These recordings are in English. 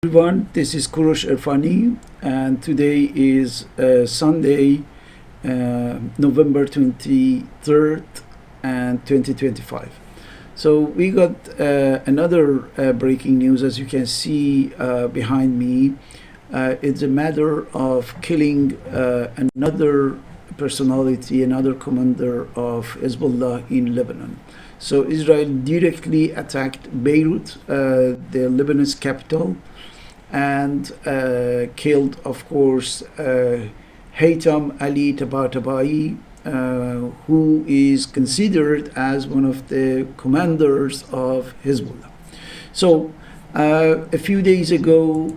Everyone, this is Korosh Erfani, and today is Sunday, November 23rd, and 2025. So we got another breaking news, as you can see behind me. It's a matter of killing another personality, another commander of Hezbollah in Lebanon. So Israel directly attacked Beirut, the Lebanese capital, and killed, of course, Haytham Ali Tabatabai, who is considered as one of the commanders of Hezbollah. So a few days ago,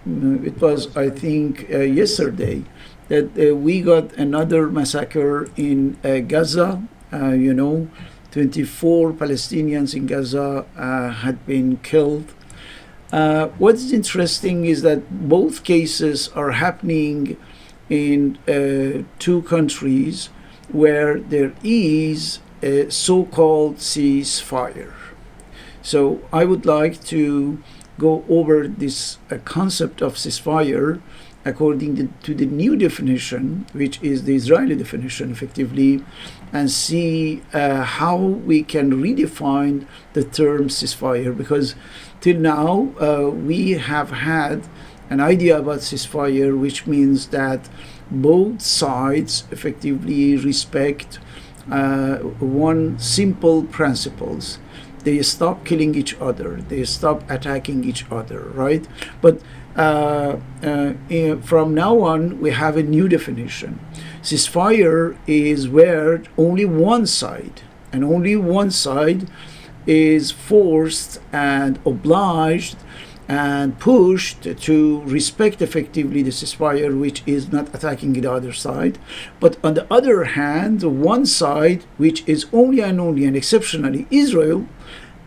it was, I think, yesterday, that we got another massacre in Gaza. 24 Palestinians in Gaza had been killed. What's interesting is that both cases are happening in two countries where there is a so-called ceasefire. So I would like to go over this concept of ceasefire according to the new definition, which is the Israeli definition effectively, and see how we can redefine the term ceasefire, because till now we have had an idea about ceasefire, which means that both sides effectively respect one simple principles. They stop killing each other, they stop attacking each other, right? But from now on, we have a new definition. Ceasefire is where only one side, and only one side, is forced and obliged and pushed to respect effectively the ceasefire, which is not attacking the other side. But on the other hand, one side, which is only and exceptionally Israel,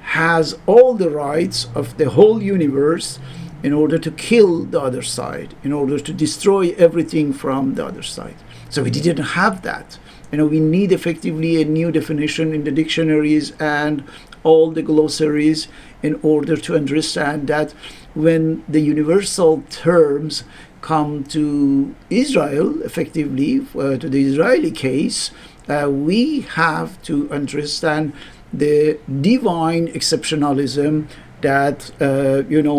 has all the rights of the whole universe in order to kill the other side, in order to destroy everything from the other side. So we didn't have that. We need effectively a new definition in the dictionaries and all the glossaries in order to understand that when the universal terms come to Israel, effectively, to the Israeli case, we have to understand the divine exceptionalism that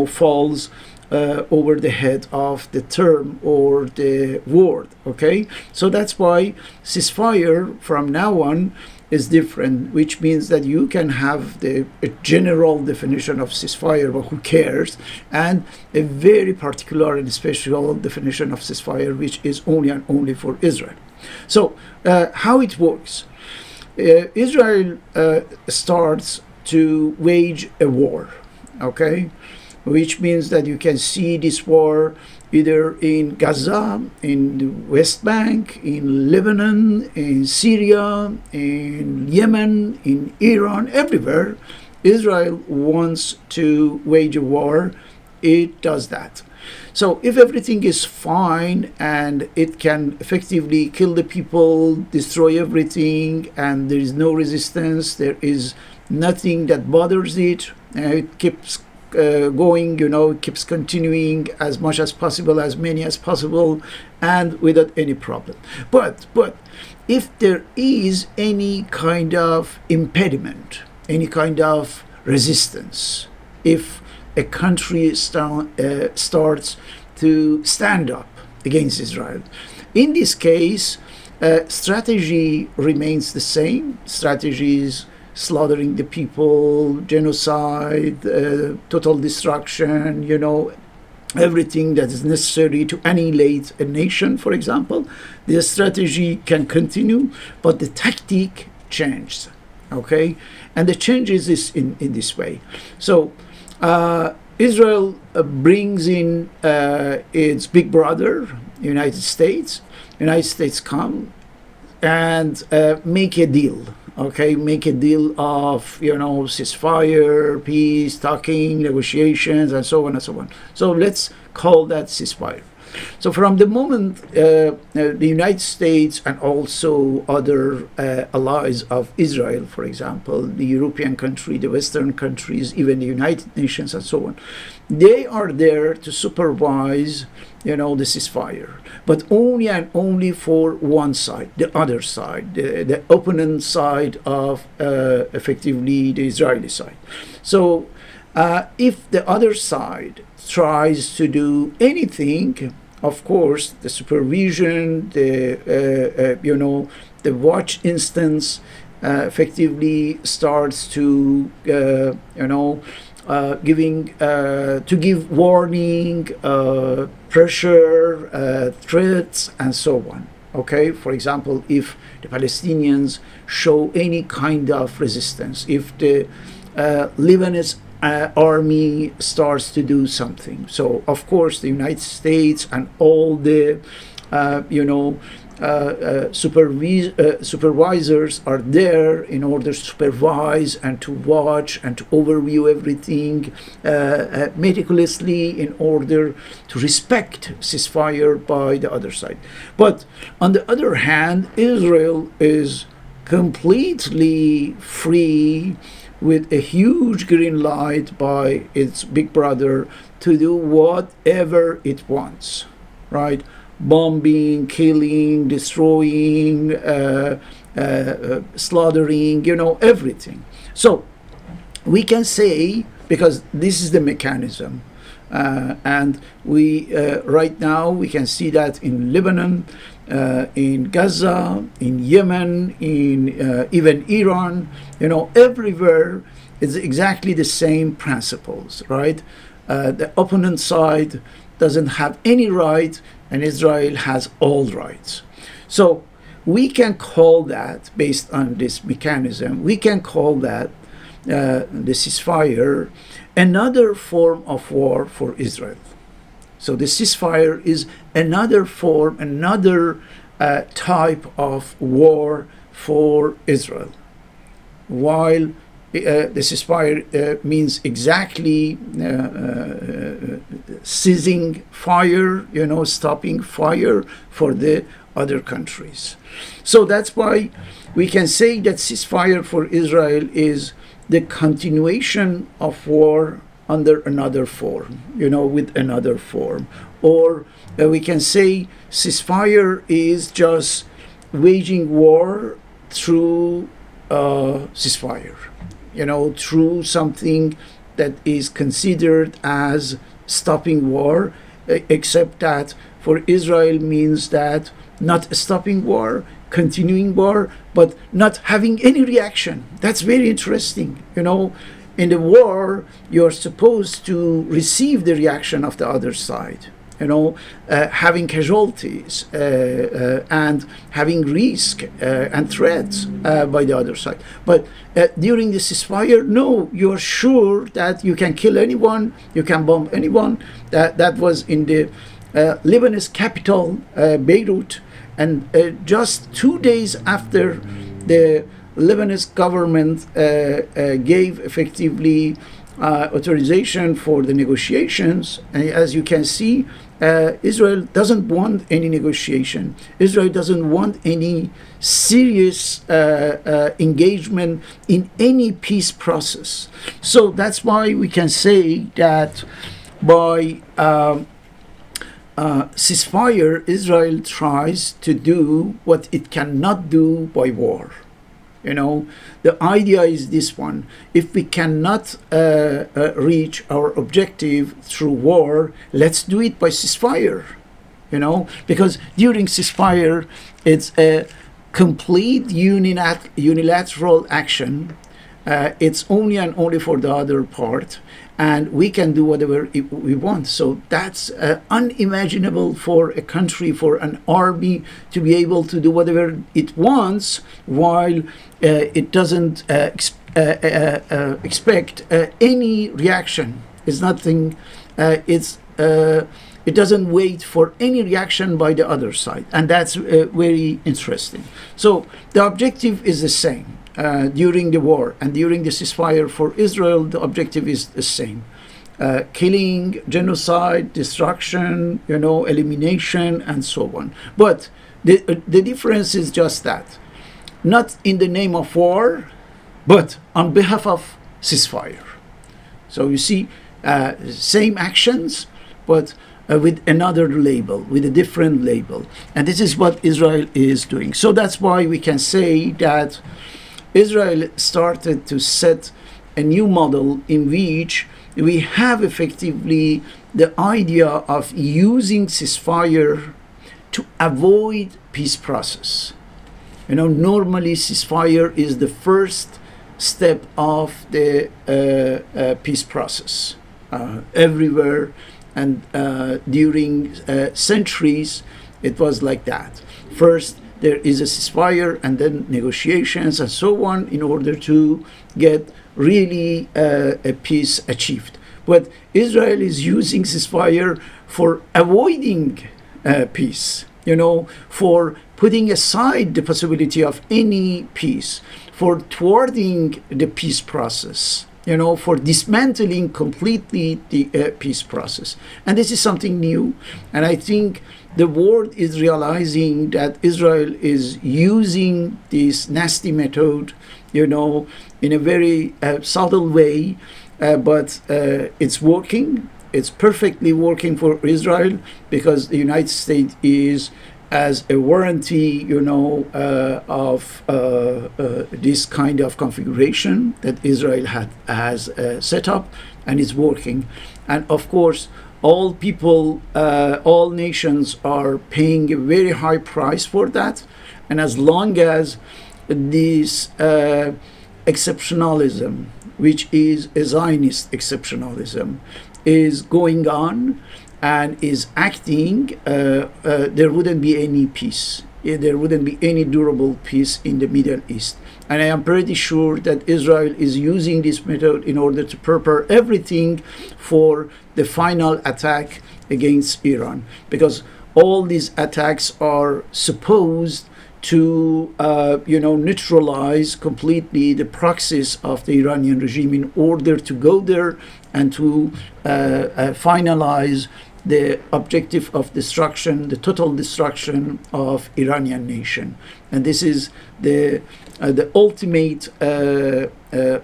falls over the head of the term or the word. Okay, so that's why ceasefire from now on is different, which means that you can have a general definition of ceasefire, but who cares, and a very particular and special definition of ceasefire, which is only and only for Israel. So how it works? Israel starts to wage a war, okay, which means that you can see this war either in Gaza, in the West Bank, in Lebanon, in Syria, in Yemen, in Iran, everywhere. Israel wants to wage a war. It does that. So if everything is fine and it can effectively kill the people, destroy everything, and there is no resistance, there is nothing that bothers it, it keeps going, it keeps continuing as much as possible, as many as possible, and without any problem. But if there is any kind of impediment, any kind of resistance, if a country starts to stand up against Israel, in this case, strategy remains the same. Strategies slaughtering the people, genocide, total destruction, everything that is necessary to annihilate a nation, for example. The strategy can continue, but the tactic changes, okay? And the changes is in this way. So Israel brings in its big brother, United States. United States come and make a deal. Okay, make a deal of ceasefire, peace, talking, negotiations, and so on and so on. So let's call that ceasefire. So from the moment the United States and also other allies of Israel, for example, the European country, the Western countries, even the United Nations and so on, they are there to supervise, the ceasefire, but only and only for one side, the other side, the opponent side of effectively the Israeli side. So if the other side tries to do anything, of course, the supervision, the watch instance effectively starts to, give warning, pressure, threats, and so on. Okay, for example, if the Palestinians show any kind of resistance, if the Lebanese army starts to do something. So, of course, the United States and all the, supervisors are there in order to supervise and to watch and to overview everything meticulously in order to respect ceasefire by the other side. But on the other hand, Israel is completely free with a huge green light by its big brother to do whatever it wants, right? Bombing, killing, destroying, slaughtering, everything. So we can say, because this is the mechanism, and we right now we can see that in Lebanon, in Gaza, in Yemen, in even Iran, everywhere it's exactly the same principles, right? The opponent side doesn't have any right, and Israel has all rights. So we can call that, based on this mechanism, we can call that the ceasefire another form of war for Israel. So the ceasefire is another form, another type of war for Israel. While the ceasefire means exactly ceasing fire, stopping fire for the other countries. So that's why we can say that ceasefire for Israel is the continuation of war under another form, with another form. Or we can say ceasefire is just waging war through ceasefire, through something that is considered as stopping war, except that for Israel means that not stopping war, continuing war, but not having any reaction. That's very interesting. In the war, you're supposed to receive the reaction of the other side, having casualties and having risk and threats by the other side. But during the ceasefire, no, you're sure that you can kill anyone, you can bomb anyone. That was in the Lebanese capital, Beirut, and just 2 days after the Lebanese government gave effectively authorization for the negotiations. And as you can see, Israel doesn't want any negotiation. Israel doesn't want any serious engagement in any peace process. So that's why we can say that by ceasefire, Israel tries to do what it cannot do by war. The idea is this one: if we cannot reach our objective through war, let's do it by ceasefire. Because during ceasefire, it's a complete unilateral action. It's only and only for the other part, and we can do whatever we want. So that's unimaginable for a country, for an army to be able to do whatever it wants while it doesn't expect any reaction. It's nothing. It doesn't wait for any reaction by the other side, and that's very interesting. So the objective is the same. During the war and during the ceasefire for Israel, the objective is the same. killing, genocide, destruction, elimination, and so on. But the difference is just that. Not in the name of war, but on behalf of ceasefire. So you see, same actions, but with another label, with a different label. And this is what Israel is doing. So that's why we can say that Israel started to set a new model in which we have effectively the idea of using ceasefire to avoid peace process. Normally ceasefire is the first step of the peace process everywhere, and during centuries it was like that. First there is a ceasefire and then negotiations and so on in order to get really a peace achieved. But Israel is using ceasefire for avoiding peace, for putting aside the possibility of any peace, for thwarting the peace process, for dismantling completely the peace process. And this is something new. And I think the world is realizing that Israel is using this nasty method, in a very subtle way, but it's working. It's perfectly working for Israel, because the United States is as a warranty, of this kind of configuration that Israel has set up, and is working. And of course, all people, all nations are paying a very high price for that. And as long as this exceptionalism, which is a Zionist exceptionalism, is going on and is acting, there wouldn't be any peace. There wouldn't be any durable peace in the Middle East. And I am pretty sure that Israel is using this method in order to prepare everything for the final attack against Iran, because all these attacks are supposed to neutralize completely the proxies of the Iranian regime in order to go there and to finalize the objective of destruction, the total destruction of Iranian nation. And this is the ultimate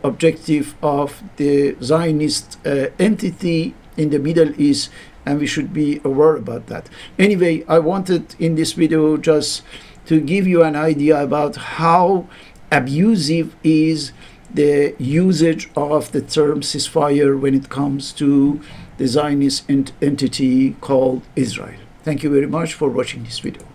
objective of the Zionist entity in the Middle East, and we should be aware about that. Anyway, I wanted in this video just to give you an idea about how abusive is the usage of the term ceasefire when it comes to the Zionist entity called Israel. Thank you very much for watching this video.